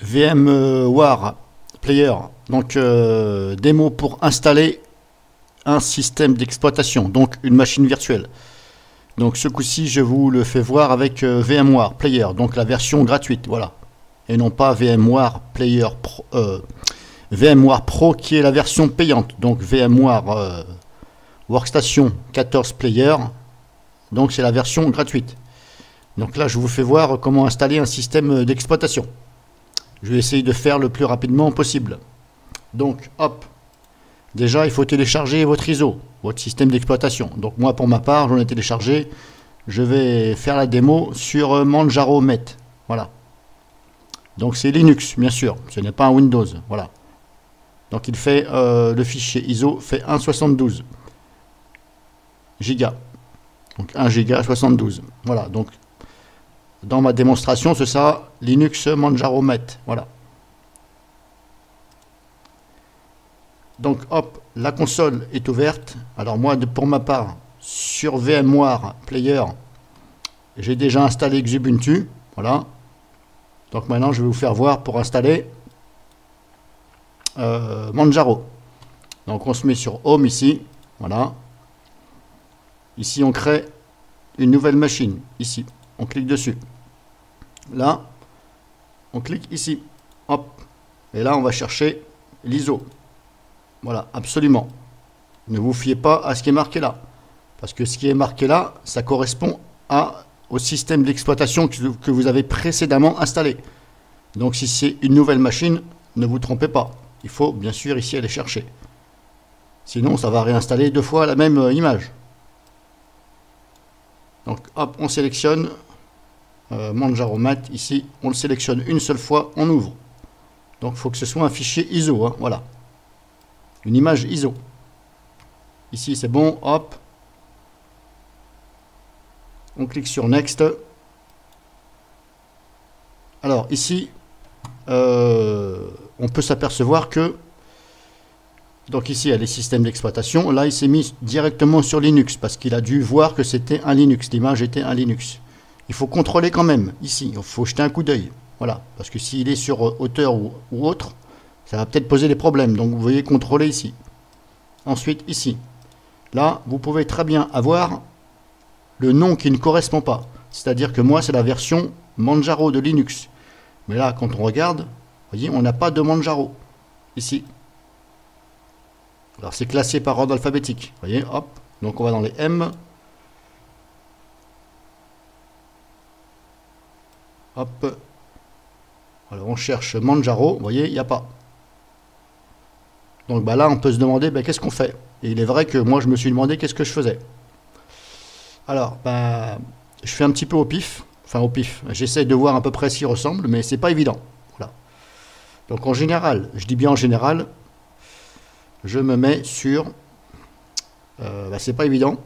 VMware Player, donc démo pour installer un système d'exploitation, donc une machine virtuelle. Donc ce coup-ci, je vous le fais voir avec VMware Player, donc la version gratuite, voilà. Et non pas VMware Player Pro, VMware Pro qui est la version payante. Donc VMware Workstation 14 Player, donc c'est la version gratuite. Donc là, je vous fais voir comment installer un système d'exploitation. Je vais essayer de faire le plus rapidement possible. Donc, hop. Déjà, il faut télécharger votre ISO, votre système d'exploitation. Donc moi, pour ma part, j'en ai téléchargé. Je vais faire la démo sur Manjaro Met. Voilà. Donc c'est Linux, bien sûr. Ce n'est pas un Windows. Voilà. Donc il fait, le fichier ISO fait 1,72 giga. Donc 1 giga 72. Voilà. Donc dans ma démonstration, ce sera Linux Manjaro Met. Voilà. Donc hop, la console est ouverte. Alors moi, pour ma part, sur VMware Player, j'ai déjà installé Xubuntu. Voilà. Donc maintenant, je vais vous faire voir pour installer Manjaro. Donc on se met sur Home ici. Voilà. Ici, on crée une nouvelle machine. Ici, on clique dessus. Là, on clique ici. Hop. Et là, on va chercher l'ISO. Voilà, absolument. Ne vous fiez pas à ce qui est marqué là. Parce que ce qui est marqué là, ça correspond au système d'exploitation que vous avez précédemment installé. Donc si c'est une nouvelle machine, ne vous trompez pas. Il faut bien sûr ici aller chercher. Sinon, ça va réinstaller deux fois la même image. Donc hop, on sélectionne Manjaro Met. Ici, on le sélectionne une seule fois, on ouvre. Donc il faut que ce soit un fichier ISO. Hein, voilà. Une image ISO. Ici, c'est bon. Hop. On clique sur Next. Alors, ici, on peut s'apercevoir que... Donc ici, il y a les systèmes d'exploitation. Là, il s'est mis directement sur Linux parce qu'il a dû voir que c'était un Linux. L'image était un Linux. Il faut contrôler quand même. Ici, il faut jeter un coup d'œil. Voilà. Parce que s'il est sur hauteur ou autre... ça va peut-être poser des problèmes, donc vous voyez contrôler ici. Ensuite, ici. Là, vous pouvez très bien avoir le nom qui ne correspond pas. C'est-à-dire que moi, c'est la version Manjaro de Linux. Mais là, quand on regarde, vous voyez, on n'a pas de Manjaro. Ici. Alors, c'est classé par ordre alphabétique. Vous voyez, hop. Donc, on va dans les M. Hop. Alors, on cherche Manjaro. Vous voyez, il n'y a pas. Donc bah là, on peut se demander qu'est-ce qu'on fait. Et il est vrai que moi, je me suis demandé qu'est-ce que je faisais. Alors, je fais un petit peu au pif. Enfin, au pif. J'essaie de voir à peu près ce qui ressemble, mais c'est pas évident. Voilà. Donc en général, je dis bien en général, je me mets sur... c'est pas évident.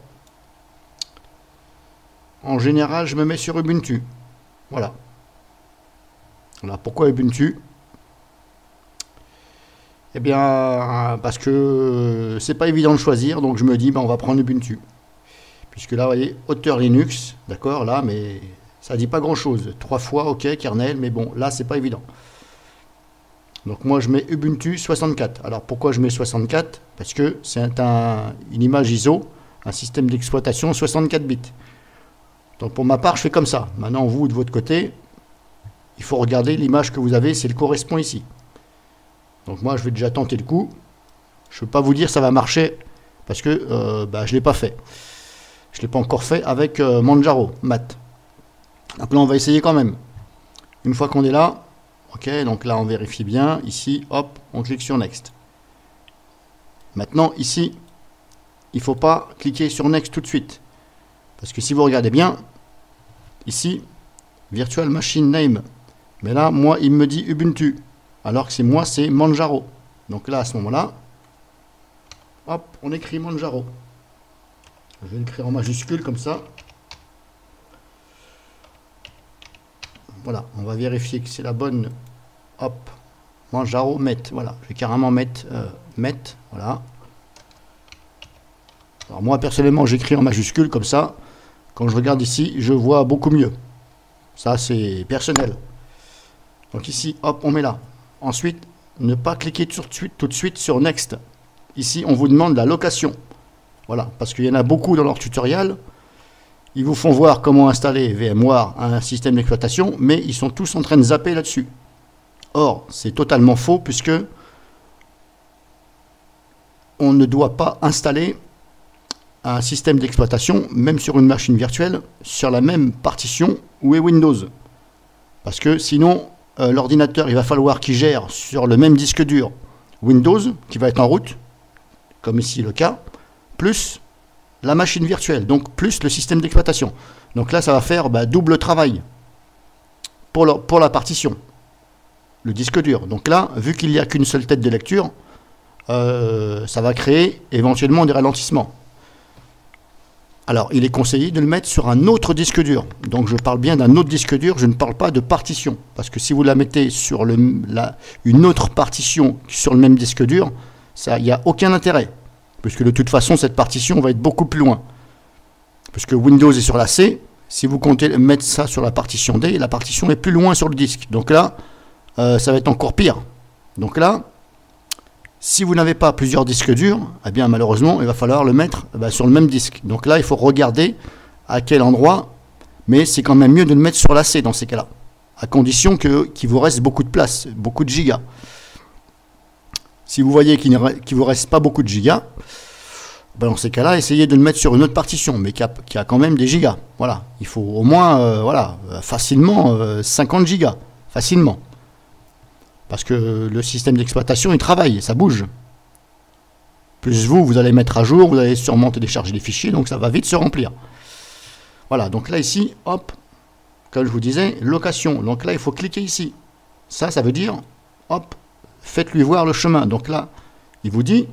En général, je me mets sur Ubuntu. Voilà. Voilà. Pourquoi Ubuntu ? Eh bien, parce que c'est pas évident de choisir, donc je me dis, on va prendre Ubuntu. Puisque là, vous voyez, auteur Linux, d'accord, là, mais ça dit pas grand-chose. 3 fois, ok, kernel, mais bon, là, c'est pas évident. Donc moi, je mets Ubuntu 64. Alors, pourquoi je mets 64 ? Parce que c'est une image ISO, un système d'exploitation 64 bits. Donc pour ma part, je fais comme ça. Maintenant, vous, de votre côté, il faut regarder l'image que vous avez, si elle correspond ici. Donc moi, je vais déjà tenter le coup. Je ne peux pas vous dire ça va marcher parce que je ne l'ai pas fait. Je ne l'ai pas encore fait avec Manjaro Mat. Donc là, on va essayer quand même. Une fois qu'on est là, ok, donc là, on vérifie bien. Ici, hop, on clique sur Next. Maintenant, ici, il ne faut pas cliquer sur Next tout de suite. Parce que si vous regardez bien, ici, Virtual Machine Name. Mais là, moi, il me dit Ubuntu. Alors que moi, c'est Manjaro. Donc là, à ce moment-là, hop, on écrit Manjaro. Je vais l'écrire en majuscule comme ça. Voilà, on va vérifier que c'est la bonne. Hop, Manjaro Met. Voilà, je vais carrément mettre Met. Voilà. Alors moi, personnellement, j'écris en majuscule comme ça. Quand je regarde ici, je vois beaucoup mieux. Ça, c'est personnel. Donc ici, hop, on met là. Ensuite, ne pas cliquer tout de suite sur Next. Ici, on vous demande la location. Voilà, parce qu'il y en a beaucoup dans leur tutoriel. Ils vous font voir comment installer VMware à un système d'exploitation, mais ils sont tous en train de zapper là-dessus. Or, c'est totalement faux, puisque on ne doit pas installer un système d'exploitation, même sur une machine virtuelle, sur la même partition où est Windows. Parce que sinon, l'ordinateur, il va falloir qu'il gère sur le même disque dur Windows, qui va être en route, comme ici le cas, plus la machine virtuelle, donc plus le système d'exploitation. Donc là, ça va faire double travail pour la partition, le disque dur. Donc là, vu qu'il n'y a qu'une seule tête de lecture, ça va créer éventuellement des ralentissements. Alors, il est conseillé de le mettre sur un autre disque dur. Donc, je parle bien d'un autre disque dur, je ne parle pas de partition. Parce que si vous la mettez sur une autre partition sur le même disque dur, il n'y a aucun intérêt. Puisque de toute façon, cette partition va être beaucoup plus loin. Puisque Windows est sur la C, si vous comptez mettre ça sur la partition D, la partition est plus loin sur le disque. Donc là, ça va être encore pire. Donc là, si vous n'avez pas plusieurs disques durs, eh bien malheureusement, il va falloir le mettre sur le même disque. Donc là, il faut regarder à quel endroit, mais c'est quand même mieux de le mettre sur la C dans ces cas-là, à condition qu'il vous reste beaucoup de place, beaucoup de gigas. Si vous voyez qu'il ne vous reste pas beaucoup de gigas, dans ces cas-là, essayez de le mettre sur une autre partition, mais qui a quand même des gigas. Voilà, il faut au moins, facilement 50 gigas, facilement. Parce que le système d'exploitation, il travaille, ça bouge. Plus vous allez mettre à jour, vous allez sûrement télécharger des fichiers, donc ça va vite se remplir. Voilà, donc là ici, hop, comme je vous disais, location. Donc là, il faut cliquer ici. Ça veut dire, hop, faites-lui voir le chemin. Donc là, il vous dit,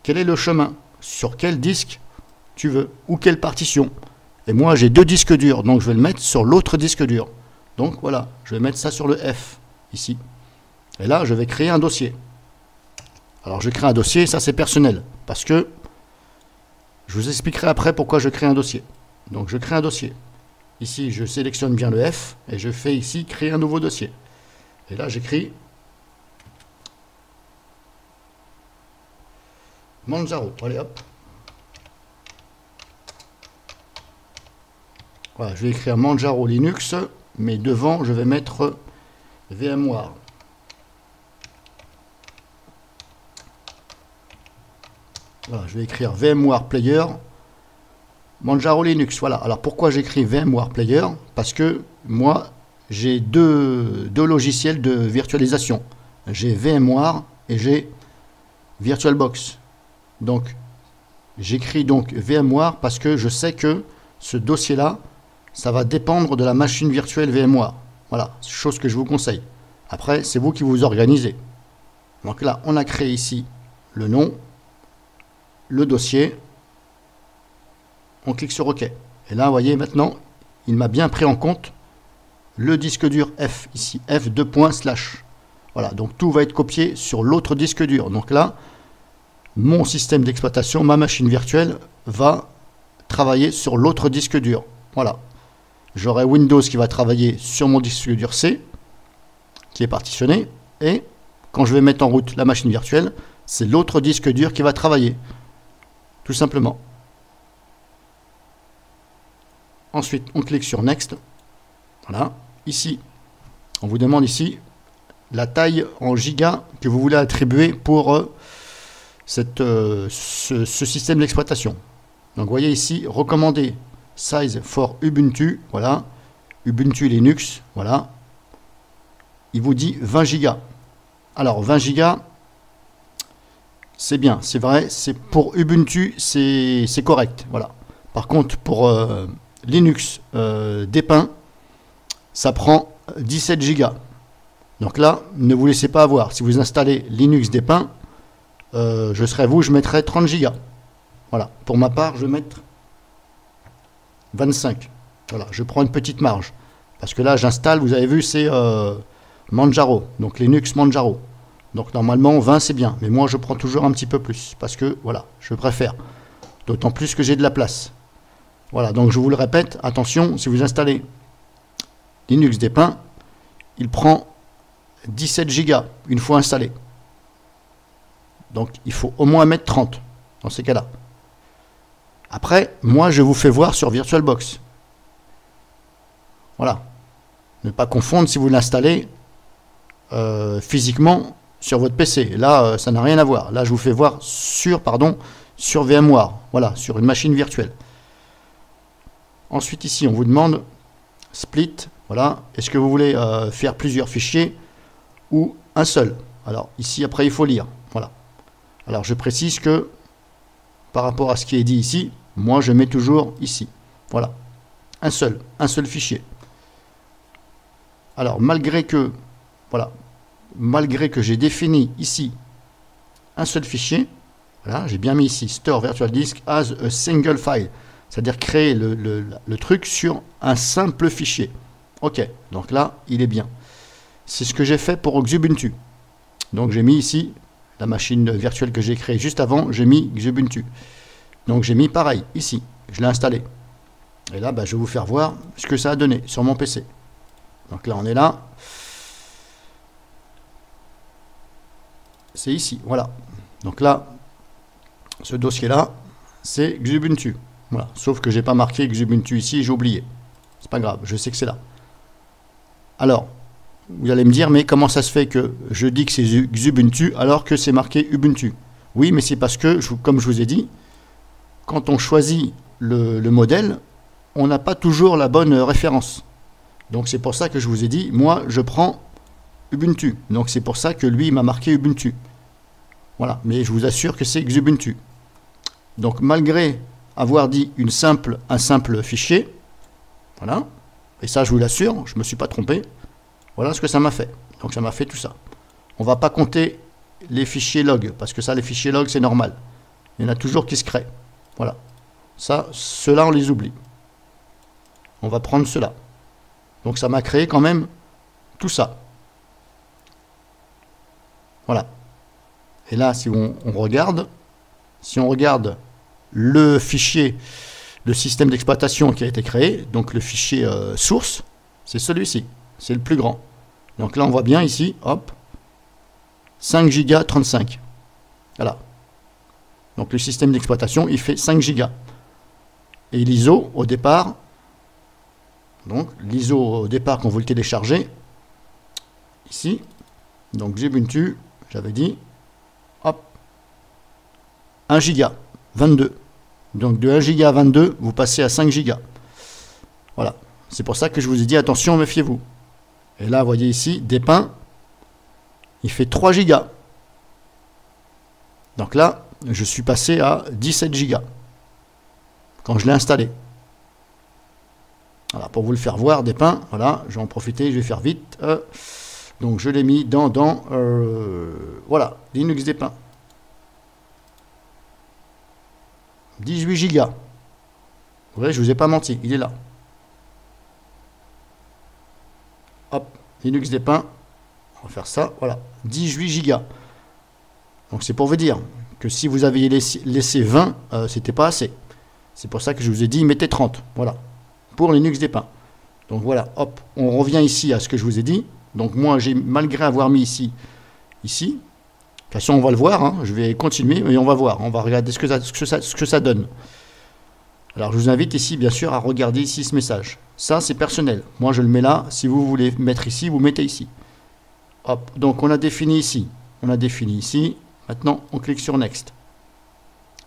quel est le chemin, sur quel disque tu veux, ou quelle partition. Et moi, j'ai 2 disques durs, donc je vais le mettre sur l'autre disque dur. Donc voilà, je vais mettre ça sur le F, ici. Et là, je vais créer un dossier. Alors, je crée un dossier, ça c'est personnel. Parce que, je vous expliquerai après pourquoi je crée un dossier. Donc, je crée un dossier. Ici, je sélectionne bien le F, et je fais ici, créer un nouveau dossier. Et là, j'écris Manjaro. Allez, hop. Voilà, je vais écrire Manjaro Linux, mais devant, je vais mettre VMware. Voilà, je vais écrire VMware Player, Manjaro Linux. Voilà. Alors pourquoi j'écris VMware Player? Parce que moi, j'ai deux logiciels de virtualisation. J'ai VMware et j'ai VirtualBox. Donc, j'écris donc VMware parce que je sais que ce dossier-là, ça va dépendre de la machine virtuelle VMware. Voilà, chose que je vous conseille. Après, c'est vous qui vous organisez. Donc là, on a créé ici le nom, le dossier, on clique sur OK. Et là, vous voyez, maintenant, il m'a bien pris en compte le disque dur F, ici, F2./. Voilà, donc tout va être copié sur l'autre disque dur. Donc là, mon système d'exploitation, ma machine virtuelle, va travailler sur l'autre disque dur. Voilà. J'aurai Windows qui va travailler sur mon disque dur C, qui est partitionné, et quand je vais mettre en route la machine virtuelle, c'est l'autre disque dur qui va travailler. Tout simplement. Ensuite, on clique sur Next. Voilà. Ici, on vous demande ici la taille en gigas que vous voulez attribuer pour ce système d'exploitation. Donc, vous voyez ici, recommandé size for Ubuntu. Voilà. Ubuntu Linux. Voilà. Il vous dit 20 gigas. Alors, 20 gigas, c'est bien, c'est vrai, c'est pour Ubuntu, c'est correct. Voilà. Par contre, pour Linux dépeint, ça prend 17 gigas. Donc là, ne vous laissez pas avoir. Si vous installez Linux dépeint, je serais vous, je mettrais 30 gigas. Voilà. Pour ma part, je vais mettre 25. Voilà, je prends une petite marge. Parce que là, j'installe, vous avez vu, c'est Manjaro. Donc Linux Manjaro. Donc normalement 20 c'est bien, mais moi je prends toujours un petit peu plus, parce que voilà, je préfère. D'autant plus que j'ai de la place. Voilà, donc je vous le répète, attention, si vous installez Linux dépeint, il prend 17 gigas une fois installé. Donc il faut au moins mettre 30 dans ces cas-là. Après, moi je vous fais voir sur VirtualBox. Voilà. Ne pas confondre si vous l'installez physiquement sur votre PC. Là, ça n'a rien à voir. Là, je vous fais voir sur VMware. Voilà, sur une machine virtuelle. Ensuite, ici, on vous demande split. Voilà. Est-ce que vous voulez faire plusieurs fichiers ou un seul? Alors, ici, après, il faut lire. Voilà. Alors, je précise que par rapport à ce qui est dit ici, moi, je mets toujours ici. Voilà. Un seul fichier. Alors, malgré que j'ai défini ici un seul fichier, voilà, j'ai bien mis ici Store Virtual Disk as a single file, c'est-à-dire créer le truc sur un simple fichier. Ok, donc là, il est bien. C'est ce que j'ai fait pour Xubuntu. Donc j'ai mis ici la machine virtuelle que j'ai créée juste avant, j'ai mis Xubuntu. Donc j'ai mis pareil, ici, je l'ai installé. Et là, je vais vous faire voir ce que ça a donné sur mon PC. Donc là, on est là. C'est ici, voilà. Donc là, ce dossier-là, c'est Xubuntu. Voilà. Sauf que j'ai pas marqué Xubuntu ici, j'ai oublié. C'est pas grave, je sais que c'est là. Alors, vous allez me dire, mais comment ça se fait que je dis que c'est Xubuntu alors que c'est marqué Ubuntu? Oui, mais c'est parce que, comme je vous ai dit, quand on choisit le modèle, on n'a pas toujours la bonne référence. Donc c'est pour ça que je vous ai dit, moi je prends Ubuntu. Donc c'est pour ça que lui il m'a marqué Ubuntu. Voilà, mais je vous assure que c'est Xubuntu. Donc malgré avoir dit un simple fichier, voilà, et ça je vous l'assure, je ne me suis pas trompé, voilà ce que ça m'a fait. Donc ça m'a fait tout ça. On ne va pas compter les fichiers log, parce que ça les fichiers log c'est normal. Il y en a toujours qui se créent. Voilà. Ça, ceux-là on les oublie. On va prendre ceux-là. Donc ça m'a créé quand même tout ça. Voilà. Et là, si on regarde le fichier, le système d'exploitation qui a été créé, donc le fichier source, c'est celui-ci. C'est le plus grand. Donc là, on voit bien ici, hop, 5 Go 35. Voilà. Donc le système d'exploitation, il fait 5 Go. Et l'ISO, au départ, donc l'ISO au départ quand vous le téléchargez, ici, donc Xubuntu, j'avais dit, hop, 1 giga, 22. Donc de 1 giga à 22, vous passez à 5 gigas. Voilà, c'est pour ça que je vous ai dit, attention, méfiez-vous. Et là, vous voyez ici, Despins, il fait 3 gigas. Donc là, je suis passé à 17 gigas quand je l'ai installé. Voilà, pour vous le faire voir, Despins, voilà, je vais en profiter, je vais faire vite. Donc je l'ai mis dans voilà, Linux Despins. 18 gigas. Vous voyez, je vous ai pas menti, il est là. Hop, Linux Despins, on va faire ça, voilà, 18 gigas. Donc c'est pour vous dire que si vous aviez laissé 20, c'était pas assez. C'est pour ça que je vous ai dit, mettez 30, voilà. Pour Linux Despins. Donc voilà, hop, on revient ici à ce que je vous ai dit. Donc moi, j'ai malgré avoir mis ici, de toute façon, on va le voir, hein, je vais continuer et on va voir, on va regarder ce que ça donne. Alors je vous invite ici, bien sûr, à regarder ici ce message. Ça, c'est personnel. Moi, je le mets là. Si vous voulez mettre ici, vous mettez ici. Hop, donc on a défini ici. On a défini ici. Maintenant, on clique sur Next.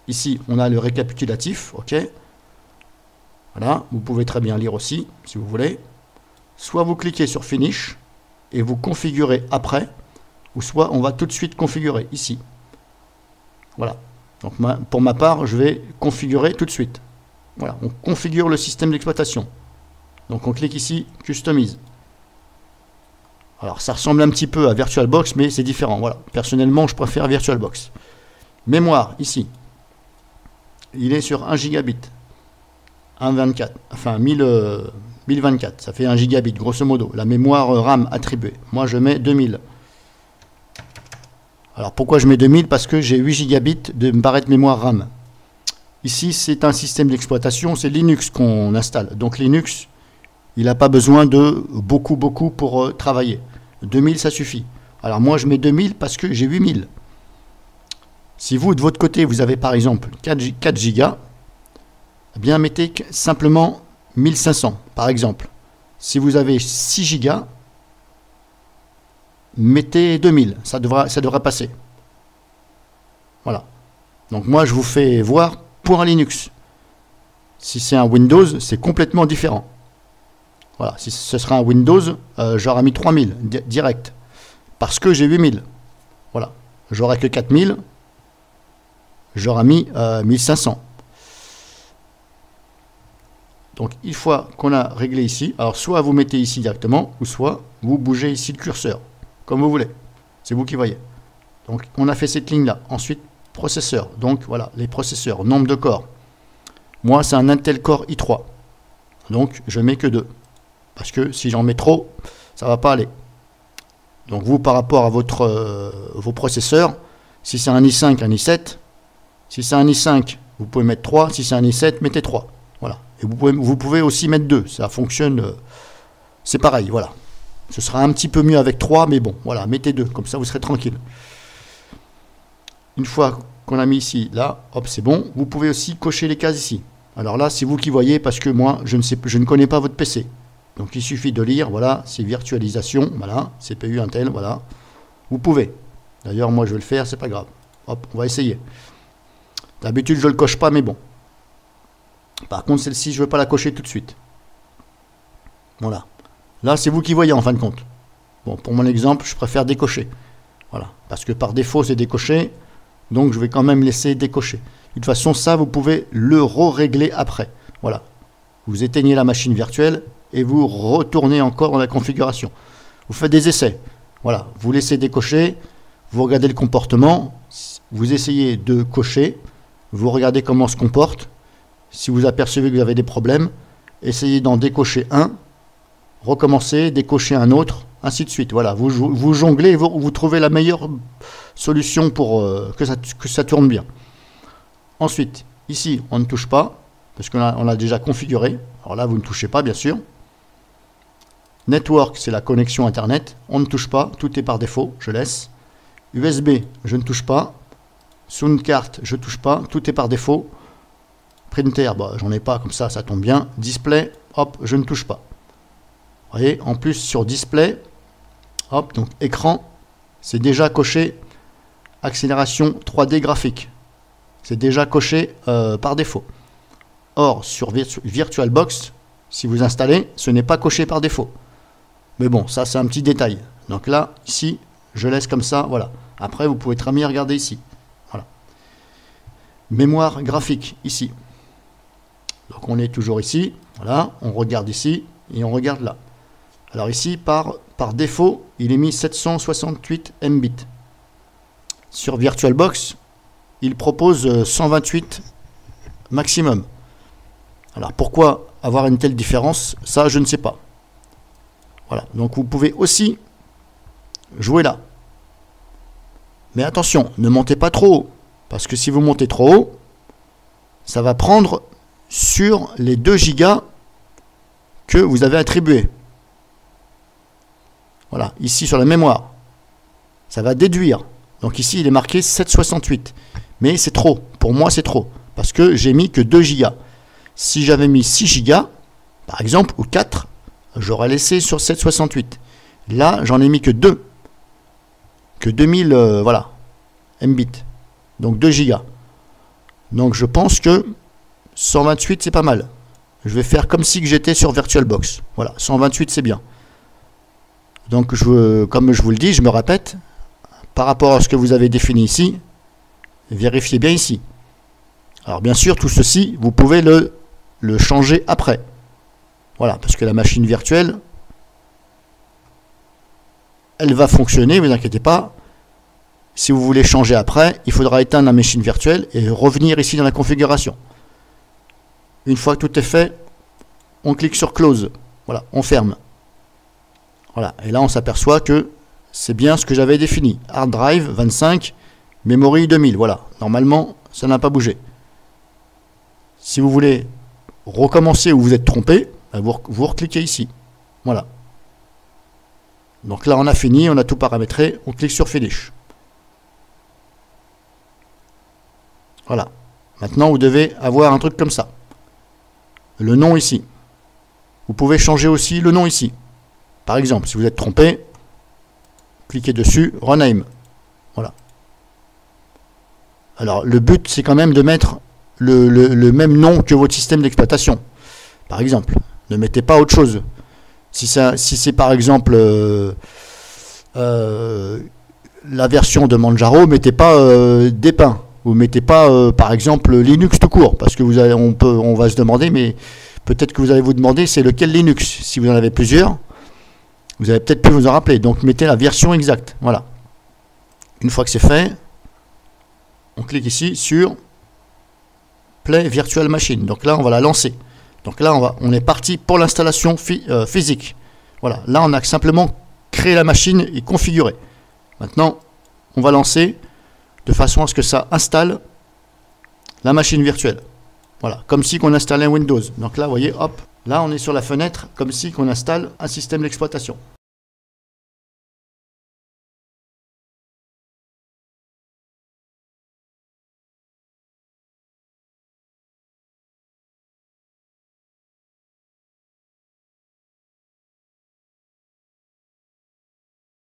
Ici, on a le récapitulatif, ok. Voilà, vous pouvez très bien lire aussi, si vous voulez. Soit vous cliquez sur Finish et vous configurez après, ou soit on va tout de suite configurer ici. Voilà. Donc pour ma part, je vais configurer tout de suite. Voilà, on configure le système d'exploitation. Donc on clique ici, Customize. Alors ça ressemble un petit peu à VirtualBox, mais c'est différent. Voilà. Personnellement, je préfère VirtualBox. Mémoire, ici. Il est sur 1 gigabit. 1,24, enfin 1024, ça fait 1 gigabit, grosso modo. La mémoire RAM attribuée. Moi, je mets 2000. Alors, pourquoi je mets 2000? Parce que j'ai 8 gigabits de barrette mémoire RAM. Ici, c'est un système d'exploitation, c'est Linux qu'on installe. Donc, Linux, il n'a pas besoin de beaucoup pour travailler. 2000 ça suffit. Alors moi je mets 2000 parce que j'ai 8000. Si vous de votre côté vous avez par exemple 4 gigas, eh bien mettez simplement 1500 par exemple. Si vous avez 6 gigas, mettez 2000, ça devrait passer. Voilà. Donc moi je vous fais voir pour un Linux. Si c'est un Windows, c'est complètement différent. Voilà, si ce sera un Windows, j'aurais mis 3000 direct. Parce que j'ai 8000. Voilà. J'aurais que 4000, j'aurais mis 1500. Donc une fois qu'on a réglé ici, alors soit vous mettez ici directement, ou soit vous bougez ici le curseur, comme vous voulez. C'est vous qui voyez. Donc on a fait cette ligne là. Ensuite, processeur. Donc voilà, les processeurs, nombre de corps. Moi, c'est un Intel Core i3. Donc, je mets que 2. Parce que si j'en mets trop, ça ne va pas aller. Donc, vous, par rapport à vos processeurs, si c'est un i5, un i7, si c'est un i5, vous pouvez mettre 3. Si c'est un i7, mettez 3. Voilà. Et vous pouvez aussi mettre 2. Ça fonctionne. C'est pareil, voilà. Ce sera un petit peu mieux avec 3, mais bon, voilà, mettez 2. Comme ça, vous serez tranquille. Une fois qu'on a mis ici, là, hop, c'est bon. Vous pouvez aussi cocher les cases ici. Alors là, c'est vous qui voyez parce que moi, je ne connais pas votre PC. Donc il suffit de lire, voilà, c'est virtualisation, voilà, CPU Intel, voilà. Vous pouvez. D'ailleurs, moi je vais le faire, c'est pas grave. Hop, on va essayer. D'habitude, je ne le coche pas, mais bon. Par contre, celle-ci, je ne veux pas la cocher tout de suite. Voilà. Là, c'est vous qui voyez en fin de compte. Bon, pour mon exemple, je préfère décocher. Voilà. Parce que par défaut, c'est décoché. Donc, je vais quand même laisser décocher. De toute façon, ça, vous pouvez le régler après. Voilà. Vous éteignez la machine virtuelle et vous retournez encore dans la configuration. Vous faites des essais. Voilà. Vous laissez décocher. Vous regardez le comportement. Vous essayez de cocher. Vous regardez comment se comporte. Si vous apercevez que vous avez des problèmes, essayez d'en décocher un. Recommencer, décocher un autre, ainsi de suite. Voilà. Vous jonglez et vous trouvez la meilleure solution pour que ça tourne bien. Ensuite, ici, on ne touche pas, parce qu'on l'a déjà configuré. Alors là, vous ne touchez pas, bien sûr. Network, c'est la connexion Internet. On ne touche pas, tout est par défaut, je laisse. USB, je ne touche pas. Soundcard, je ne touche pas, tout est par défaut. Printer, bah, j'en ai pas, comme ça tombe bien. Display, hop, je ne touche pas. Vous voyez, en plus, sur Display, hop, donc écran, c'est déjà coché accélération 3D graphique. C'est déjà coché par défaut. Or, sur VirtualBox, si vous installez, ce n'est pas coché par défaut. Mais bon, ça c'est un petit détail. Donc là, ici, je laisse comme ça, voilà. Après, vous pouvez très bien regarder ici. Voilà. Mémoire graphique, ici. Donc on est toujours ici. Voilà, on regarde ici et on regarde là. Alors ici, par défaut, il est mis 768 Mbit. Sur VirtualBox, il propose 128 maximum. Alors pourquoi avoir une telle différence? Ça, je ne sais pas. Voilà, donc vous pouvez aussi jouer là. Mais attention, ne montez pas trop haut. Parce que si vous montez trop haut, ça va prendre sur les 2 gigas que vous avez attribués. Voilà, ici sur la mémoire. Ça va déduire. Donc ici, il est marqué 768. Mais c'est trop. Pour moi, c'est trop. Parce que j'ai mis que 2 gigas. Si j'avais mis 6 gigas, par exemple, ou 4, j'aurais laissé sur 768. Là, j'en ai mis que 2. Que 2000, voilà, Mbit. Donc 2 gigas. Donc je pense que 128, c'est pas mal. Je vais faire comme si j'étais sur VirtualBox. Voilà, 128, c'est bien. Donc, comme je vous le dis, je me répète, par rapport à ce que vous avez défini ici, vérifiez bien ici. Alors, bien sûr, tout ceci, vous pouvez le changer après. Voilà, parce que la machine virtuelle, elle va fonctionner, ne vous inquiétez pas. Si vous voulez changer après, il faudra éteindre la machine virtuelle et revenir ici dans la configuration. Une fois que tout est fait, on clique sur Close. Voilà, on ferme. Voilà, et là on s'aperçoit que c'est bien ce que j'avais défini. Hard drive 25, memory 2000. Voilà, normalement ça n'a pas bougé. Si vous voulez recommencer ou vous êtes trompé, vous recliquez ici. Voilà. Donc là, on a fini, on a tout paramétré. On clique sur Finish. Voilà. Maintenant, vous devez avoir un truc comme ça. Le nom ici. Vous pouvez changer aussi le nom ici. Par exemple, si vous êtes trompé, cliquez dessus, Rename. Voilà. Alors, le but, c'est quand même de mettre le même nom que votre système d'exploitation. Par exemple, ne mettez pas autre chose. Si c'est par exemple la version de Manjaro, mettez pas Despins. Vous mettez pas par exemple Linux tout court, parce que on va se demander, mais peut-être que vous allez vous demander c'est lequel Linux. Si vous en avez plusieurs, vous allez peut-être plus vous en rappeler. Donc mettez la version exacte. Voilà. Une fois que c'est fait, on clique ici sur Play Virtual Machine. Donc là, on va la lancer. Donc là, on est parti pour l'installation physique. Voilà. Là, on a simplement créé la machine et configuré. Maintenant, on va lancer de façon à ce que ça installe la machine virtuelle. Voilà. Comme si on installait un Windows. Donc là, vous voyez, hop. Là, on est sur la fenêtre comme si on installe un système d'exploitation.